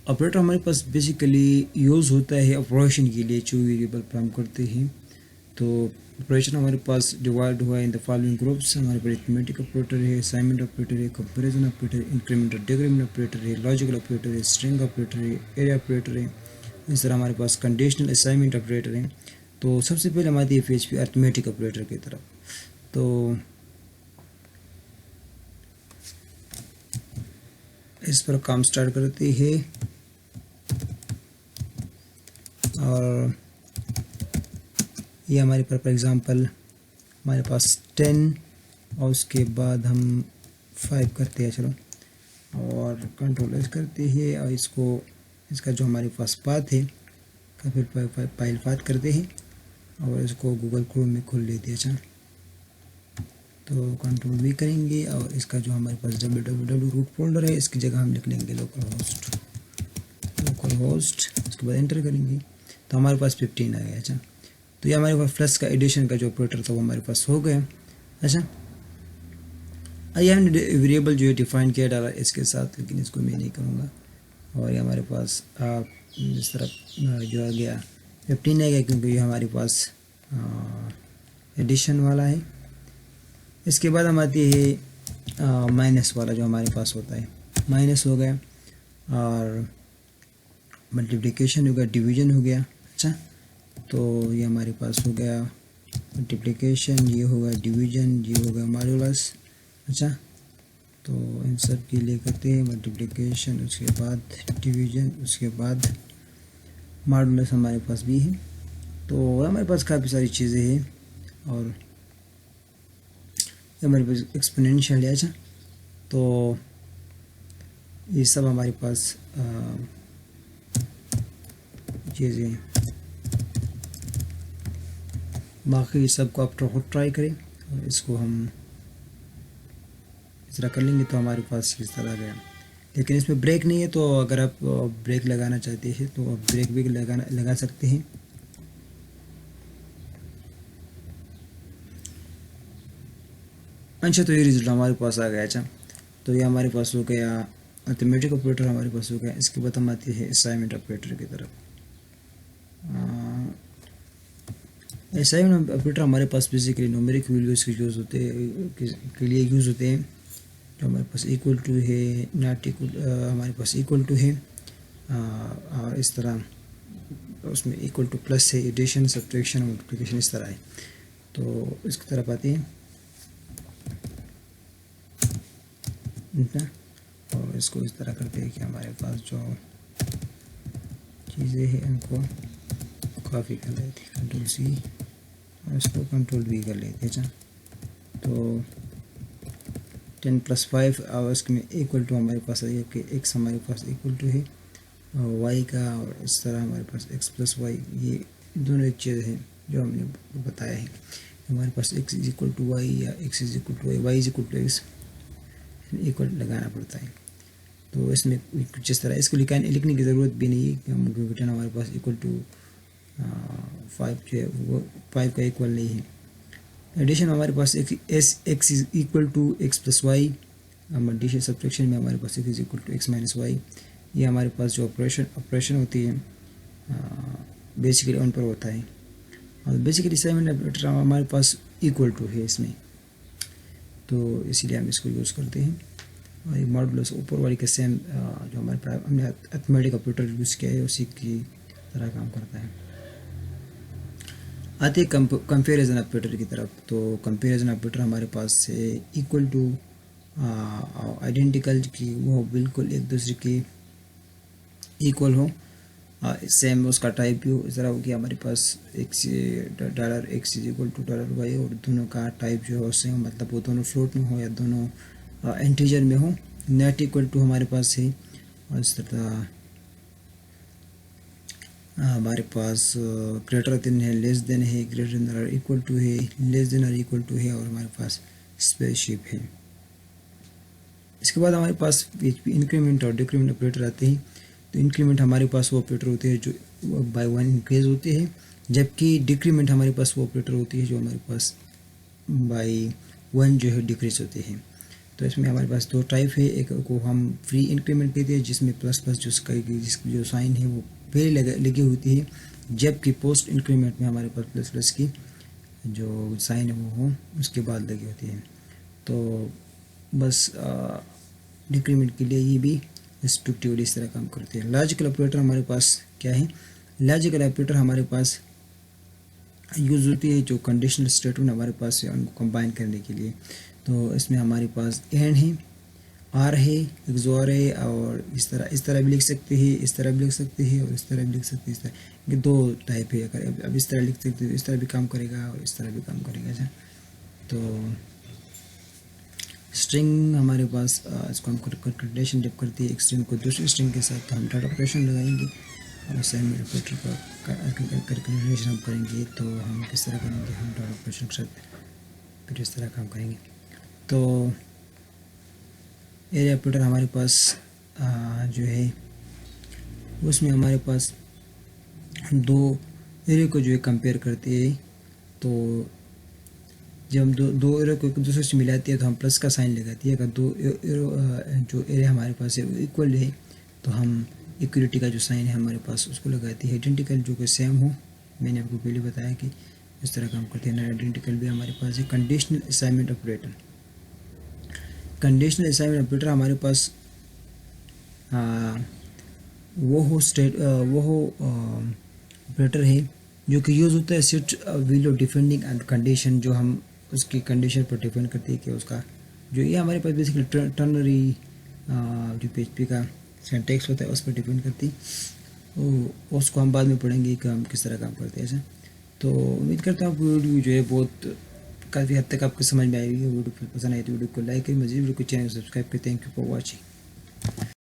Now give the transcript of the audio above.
Operator हमारे पास basically use होता है ऑपरेशन के लिए, जो वेरिएबल पर हम करते हैं। तो ऑपरेशन हमारे पास डिवाइड हुआ इन द फॉलोइंग ग्रुप्स। हमारे पास अरिथमेटिक ऑपरेटर है, असाइनमेंट ऑपरेटर है, कंपैरिजन ऑपरेटर, इंक्रीमेंट और डिक्रीमेंट ऑपरेटर है, लॉजिकल ऑपरेटर है, स्ट्रिंग ऑपरेटर है, एरिया ऑपरेटर है। इस तरह हमारे पास कंडीशनल असाइनमेंट ऑपरेटर है। तो सबसे पहले हमारी है PHP अरिथमेटिक ऑपरेटर की तरफ। तो इस पर काम स्टार्ट करते हैं और ये हमारे पर फॉर एग्ज़ाम्पल हमारे पास 10 और उसके बाद हम 5 करते हैं, चलो, और कंट्रोल एस करते हैं और इसका जो हमारे पास पाथ है का फिर फाइल पाथ करते हैं और इसको गूगल क्रोम में खोल लेते हैं। अच्छा, तो कंट्रोल भी करेंगे और इसका जो हमारे पास www रूट फोल्डर है इसकी जगह हम लिख लेंगे लोकल होस्ट, उसके बाद एंटर करेंगे तो हमारे पास 15 आ गया। अच्छा, तो ये हमारे पास प्लस का एडिशन का जो ऑपरेटर था वो हमारे पास हो गया। अच्छा, आइए हमने वेरिएबल जो है डिफाइन किया डाला इसके साथ, लेकिन इसको मैं नहीं करूँगा। और ये हमारे पास इस तरफ जो आ गया 15 आ गया, क्योंकि ये हमारे पास एडिशन वाला है। इसके बाद हम आती है माइनस वाला जो हमारे पास होता है, माइनस हो गया और मल्टीप्लिकेशन हो गया, डिवीजन हो गया। अच्छा, तो ये हमारे पास हो गया मल्टीप्लिकेशन, ये होगा डिवीजन, ये होगा मॉड्यूलस। अच्छा, तो इन सब के लिए करते हैं मल्टीप्लिकेशन, उसके बाद डिवीजन, उसके बाद मॉड्यूलस हमारे पास भी है। तो हमारे पास काफ़ी सारी चीज़ें हैं और हमारे पास एक्सपोनेंशियल है। अच्छा, तो ये सब हमारे पास चीज़ें, बाकी सबको आप खुद ट्राई करें और इसको हम इस तरह कर लेंगे तो हमारे पास इस तरह आ गया। लेकिन इसमें ब्रेक नहीं है, तो अगर आप ब्रेक लगाना चाहते हैं तो आप ब्रेक भी लगा सकते हैं। अच्छा, तो ये रिजल्ट हमारे पास आ गया। अच्छा, तो ये हमारे पास हो गया अरिथमेटिक ऑपरेटर हमारे पास हो गया। इसके बाद हम आते हैं असाइनमेंट ऑपरेटर की तरफ। असाइनमेंट ऑपरेटर हमारे पास बेसिकली न्यूमेरिक वैल्यूज के यूज़ होते हैं के लिए यूज़ होते हैं। जो हमारे पास इक्वल टू है, नॉट इक्वल, हमारे पास इक्वल टू है और इस तरह उसमें इक्वल टू प्लस है, एडिशन, सब्ट्रैक्शन, मल्टीप्लिकेशन, इस तरह है। तो इसकी तरफ आते हैं और इसको इस तरह करते हैं कि हमारे पास जो चीज़ें हैं उनको कॉपी कर लेते हैं, कंट्रोल सी, और इसको कंट्रोल वी कर लेते हैं। अच्छा, तो 10 + 5 और इसमें इक्वल टू हमारे पास है कि x हमारे पास इक्वल टू है y का, और इस तरह हमारे पास x + y, ये दोनों एक चीज़ है जो हमने बताया है। हमारे पास x = y या x = y, y = x equal लगाना पड़ता है। तो इसमें कुछ इस तरह इसको लिखने की ज़रूरत भी नहीं है कि हम रिटर्न हमारे पास इक्वल टू 5 जो है वो 5 का इक्वल नहीं है। एडिशन हमारे पास x = x + y, multiplication subtraction में हमारे पास x = x - y। ये हमारे पास जो ऑपरेशन होती है बेसिकली ऑन पर होता है। और बेसिकली असाइनमेंट ऑपरेटर हमारे पास इक्वल टू है इसमें, तो इसीलिए हम इसको यूज़ करते हैं। और एक मॉड्यूलस ऊपर वाली का सेम जो हमारे पास हमने अरिथमेटिक ऑपरेटर यूज़ किया है उसी की तरह काम करता है। आते हैं कंपैरिजन ऑपरेटर की तरफ। तो कंपैरिजन ऑपरेटर हमारे पास है इक्वल टू आइडेंटिकल, कि वो बिल्कुल एक दूसरे के इक्वल हो, सेम उसका टाइप भी हो। इस तरह हो कि हमारे पास $x = $y और दोनों का टाइप जो है सेम, मतलब वो दोनों फ्लोट में हो या दोनों इंटीजर में हो। नॉट इक्वल टू हमारे पास है, और इस तरह हमारे पास ग्रेटर देन है, लेस देन है, ग्रेटर देन और इक्वल टू है, लेस देन और इक्वल टू है, और हमारे पास स्पेसशिप है। इसके बाद हमारे पास इंक्रीमेंट और डिक्रीमेंट ऑपरेटर आते हैं। तो इंक्रीमेंट हमारे पास वो ऑपरेटर होते हैं जो बाय 1 इंक्रीज होते हैं, जबकि डिक्रीमेंट हमारे पास वो ऑपरेटर होती है जो हमारे पास बाय 1 जो है डिक्रीज होते हैं। तो इसमें हमारे पास दो टाइप है, एक को हम फ्री इंक्रीमेंट कहते हैं जिसमें प्लस प्लस जिसकी जो साइन है वो पहले लगी होती है, जबकि पोस्ट इंक्रीमेंट में हमारे पास प्लस प्लस की जो साइन है वो उसके बाद लगी होती है। तो बस डिक्रीमेंट के लिए ये भी रिस्ट्रिक्टिवली इस तरह काम करते हैं। लॉजिकल ऑपरेटर हमारे पास क्या है? लॉजिकल ऑपरेटर हमारे पास यूज होती है जो कंडीशनल स्टेटमेंट हमारे पास है उनको कंबाइन करने के लिए। तो इसमें हमारे पास एंड है, आर है, एक्सोर है, और इस तरह भी लिख सकते हैं, इस तरह भी लिख सकते हैं, और इस तरह भी लिख सकते हैं। इस तरह ये दो टाइप है। अगर अब इस तरह लिख सकते हैं तो इस तरह भी काम करेगा और इस तरह भी काम करेगा। अच्छा, तो स्ट्रिंग हमारे पास इसको हम कैलकुलेशन जब करते हैं एक स्ट्रिंग को दूसरी स्ट्रिंग के साथ, तो हम डॉट ऑपरेशन लगाएंगे और असाइनमेंट ऑपरेटर का कैलकुलेशन हम करेंगे। तो हम किस तरह करेंगे? हम डॉट ऑपरेशन के साथ फिर इस तरह काम करेंगे। तो एरे ऑपरेटर हमारे पास जो है उसमें हमारे पास दो एरे को जो है कंपेयर करते हैं। तो जब हम दो एरे को एक दूसरे से मिलाते हैं तो हम प्लस का साइन लगाती है। अगर दो जो एरे हमारे पास है वो इक्वल है तो हम इक्वलिटी का जो साइन है हमारे पास उसको लगाती है। आइडेंटिकल जो कि सेम हो, मैंने आपको पहले बताया कि इस तरह काम करते हैं। आइडेंटिकल भी हमारे पास है। Conditional assignment operator, conditional assignment operator हमारे पास वो ऑपरेटर है जो कि यूज़ होता है set wheel of defending and condition, जो हम उसकी कंडीशन पर डिपेंड करती है कि उसका जो ये हमारे पास बेसिकली टर्नरी जो PHP का सिंटैक्स होता है उस पर डिपेंड करती है। उसको हम बाद में पढ़ेंगे कि हम किस तरह काम करते हैं ऐसा। तो उम्मीद करता हूँ आपको वीडियो जो है बहुत काफ़ी हद तक आपको समझ में आएगी। वीडियो पसंद आई तो वीडियो को लाइक करें, मज़ीद वीडियो को चैनल सब्सक्राइब करें। Thank you for watching.